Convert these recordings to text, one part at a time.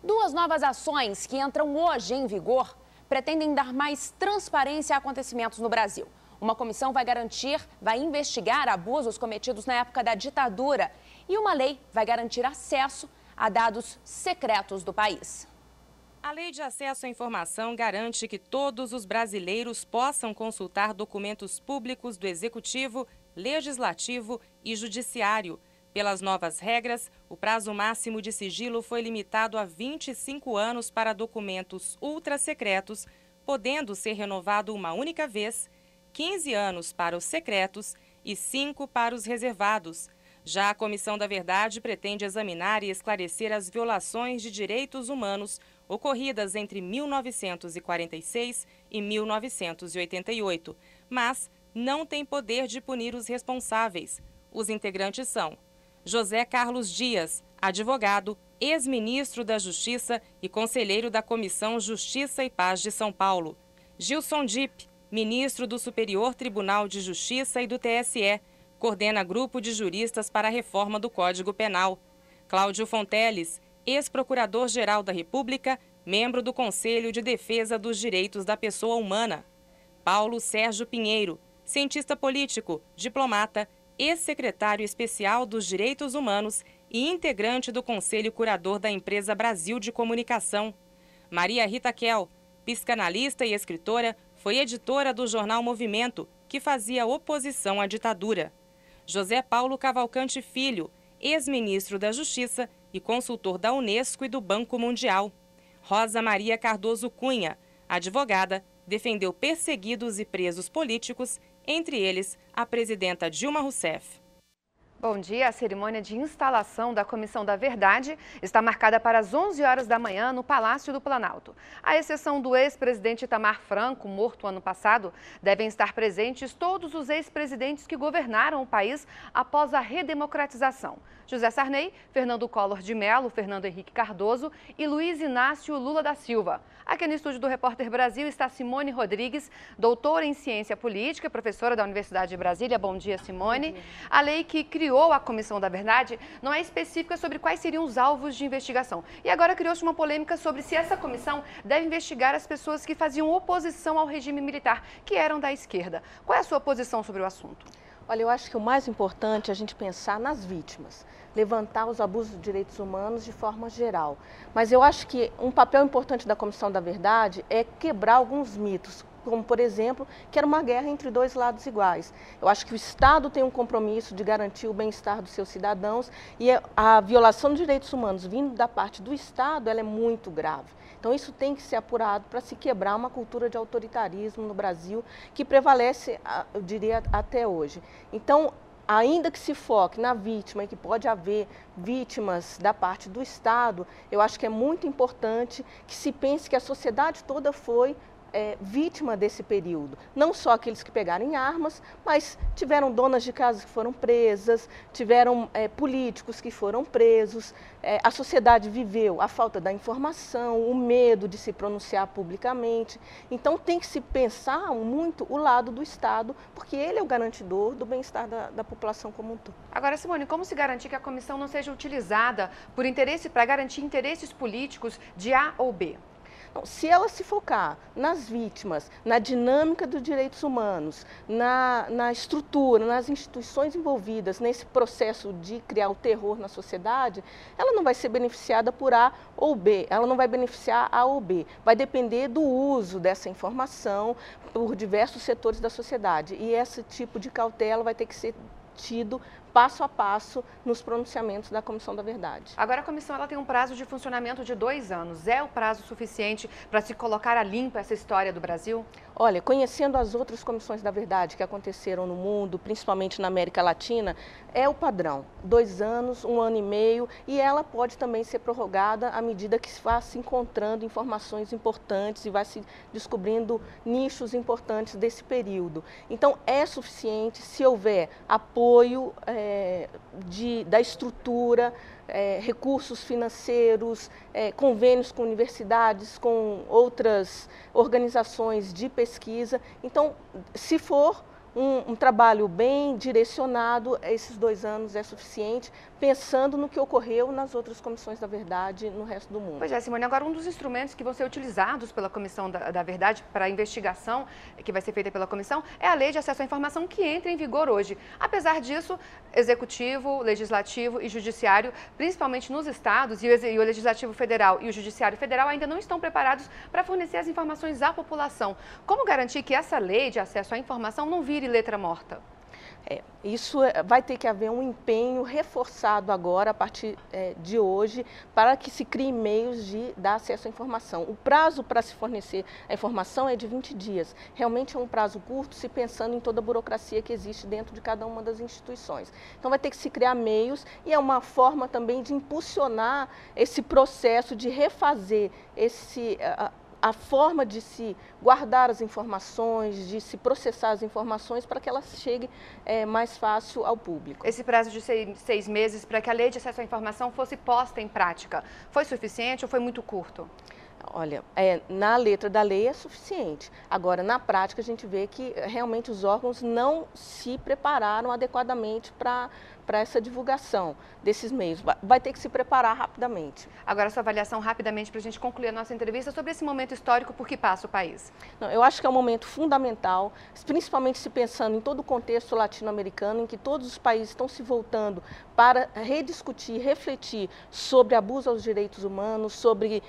Duas novas ações que entram hoje em vigor pretendem dar mais transparência a acontecimentos no Brasil. Uma comissão vai investigar abusos cometidos na época da ditadura e uma lei vai garantir acesso a dados secretos do país. A Lei de Acesso à Informação garante que todos os brasileiros possam consultar documentos públicos do Executivo, Legislativo e Judiciário. Pelas novas regras, o prazo máximo de sigilo foi limitado a 25 anos para documentos ultrasecretos, podendo ser renovado uma única vez, 15 anos para os secretos e 5 para os reservados. Já a Comissão da Verdade pretende examinar e esclarecer as violações de direitos humanos ocorridas entre 1946 e 1988, mas não tem poder de punir os responsáveis. Os integrantes são José Carlos Dias, advogado, ex-ministro da Justiça e conselheiro da Comissão Justiça e Paz de São Paulo; Gilson Dipp, ministro do Superior Tribunal de Justiça e do TSE, coordena grupo de juristas para a reforma do Código Penal; Cláudio Fonteles, ex-procurador-geral da República, membro do Conselho de Defesa dos Direitos da Pessoa Humana; Paulo Sérgio Pinheiro, cientista político, diplomata, ex-secretário especial dos Direitos Humanos e integrante do Conselho Curador da Empresa Brasil de Comunicação; Maria Rita Kell, psicanalista e escritora, foi editora do jornal Movimento, que fazia oposição à ditadura; José Paulo Cavalcante Filho, ex-ministro da Justiça e consultor da Unesco e do Banco Mundial; Rosa Maria Cardoso Cunha, advogada, defendeu perseguidos e presos políticos, entre eles a presidenta Dilma Rousseff. Bom dia, a cerimônia de instalação da Comissão da Verdade está marcada para as 11 horas da manhã no Palácio do Planalto. À exceção do ex-presidente Itamar Franco, morto ano passado, devem estar presentes todos os ex-presidentes que governaram o país após a redemocratização: José Sarney, Fernando Collor de Mello, Fernando Henrique Cardoso e Luiz Inácio Lula da Silva. Aqui no estúdio do Repórter Brasil está Simone Rodrigues, doutora em Ciência Política, professora da Universidade de Brasília. Bom dia, Simone. Bom dia. A lei que criou a Comissão da Verdade não é específica sobre quais seriam os alvos de investigação. E agora criou-se uma polêmica sobre se essa comissão deve investigar as pessoas que faziam oposição ao regime militar, que eram da esquerda. Qual é a sua posição sobre o assunto? Olha, eu acho que o mais importante é a gente pensar nas vítimas, levantar os abusos de direitos humanos de forma geral. Mas eu acho que um papel importante da Comissão da Verdade é quebrar alguns mitos, como, por exemplo, que era uma guerra entre dois lados iguais. Eu acho que o Estado tem um compromisso de garantir o bem-estar dos seus cidadãos e a violação dos direitos humanos vindo da parte do Estado, ela é muito grave. Então, isso tem que ser apurado para se quebrar uma cultura de autoritarismo no Brasil que prevalece, eu diria, até hoje. Então, ainda que se foque na vítima e que pode haver vítimas da parte do Estado, eu acho que é muito importante que se pense que a sociedade toda foi vítima desse período. Não só aqueles que pegaram em armas, mas tiveram donas de casa que foram presas, tiveram políticos que foram presos. A sociedade viveu a falta da informação, o medo de se pronunciar publicamente. Então tem que se pensar muito o lado do Estado, porque ele é o garantidor do bem-estar da população como um todo. Agora, Simone, como se garantir que a comissão não seja utilizada para garantir interesses políticos de A ou B? Então, se ela se focar nas vítimas, na dinâmica dos direitos humanos, na estrutura, nas instituições envolvidas nesse processo de criar o terror na sociedade, ela não vai ser beneficiada por A ou B, ela não vai beneficiar A ou B. Vai depender do uso dessa informação por diversos setores da sociedade. E esse tipo de cautela vai ter que ser tido passo a passo nos pronunciamentos da Comissão da Verdade. Agora a comissão ela tem um prazo de funcionamento de 2 anos. É o prazo suficiente para se colocar a limpo essa história do Brasil? Olha, conhecendo as outras comissões da verdade que aconteceram no mundo, principalmente na América Latina, é o padrão. 2 anos, 1 ano e meio, e ela pode também ser prorrogada à medida que se vá se encontrando informações importantes e vai se descobrindo nichos importantes desse período. Então, é suficiente se houver apoio da estrutura, recursos financeiros, convênios com universidades, com outras organizações de pesquisa. Então, se for um trabalho bem direcionado. Esses 2 anos é suficiente, pensando no que ocorreu nas outras comissões da verdade no resto do mundo. Pois é, Simone, agora um dos instrumentos que vão ser utilizados pela Comissão da Verdade para a investigação que vai ser feita pela comissão é a Lei de Acesso à Informação, que entra em vigor hoje. Apesar disso, Executivo, Legislativo e Judiciário, principalmente nos estados, e o Legislativo Federal e o Judiciário Federal ainda não estão preparados para fornecer as informações à população. Como garantir que essa lei de acesso à informação não vire letra morta? Isso vai ter que haver um empenho reforçado agora, a partir de hoje, para que se criem meios de dar acesso à informação. O prazo para se fornecer a informação é de 20 dias. Realmente é um prazo curto, se pensando em toda a burocracia que existe dentro de cada uma das instituições. Então vai ter que se criar meios, e é uma forma também de impulsionar esse processo de refazer a forma de se guardar as informações, de se processar as informações para que elas cheguem mais fácil ao público. Esse prazo de 6 meses para que a Lei de Acesso à Informação fosse posta em prática, foi suficiente ou foi muito curto? Olha, na letra da lei é suficiente. Agora, na prática, a gente vê que realmente os órgãos não se prepararam adequadamente para essa divulgação desses meios. Vai ter que se preparar rapidamente. Agora, sua avaliação rapidamente para a gente concluir a nossa entrevista sobre esse momento histórico por que passa o país. Não, eu acho que é um momento fundamental, principalmente se pensando em todo o contexto latino-americano, em que todos os países estão se voltando para rediscutir, refletir sobre abuso aos direitos humanos, sobre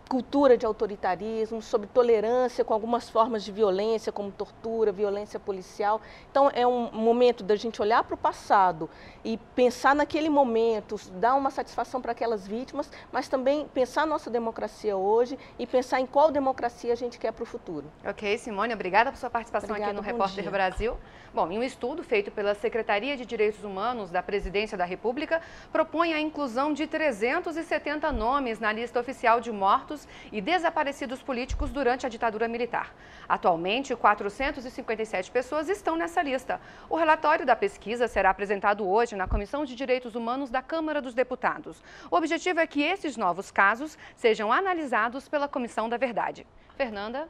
cultura de autoritarismo, sobre tolerância com algumas formas de violência, como tortura, violência policial. Então, é um momento da gente olhar para o passado e pensar naquele momento, dar uma satisfação para aquelas vítimas, mas também pensar a nossa democracia hoje e pensar em qual democracia a gente quer para o futuro. Ok, Simone, obrigada por sua participação aqui no Repórter Brasil. Bom, em um estudo feito pela Secretaria de Direitos Humanos da Presidência da República, propõe a inclusão de 370 nomes na lista oficial de mortos e desaparecidos políticos durante a ditadura militar. Atualmente, 457 pessoas estão nessa lista. O relatório da pesquisa será apresentado hoje na Comissão de Direitos Humanos da Câmara dos Deputados. O objetivo é que esses novos casos sejam analisados pela Comissão da Verdade. Fernanda?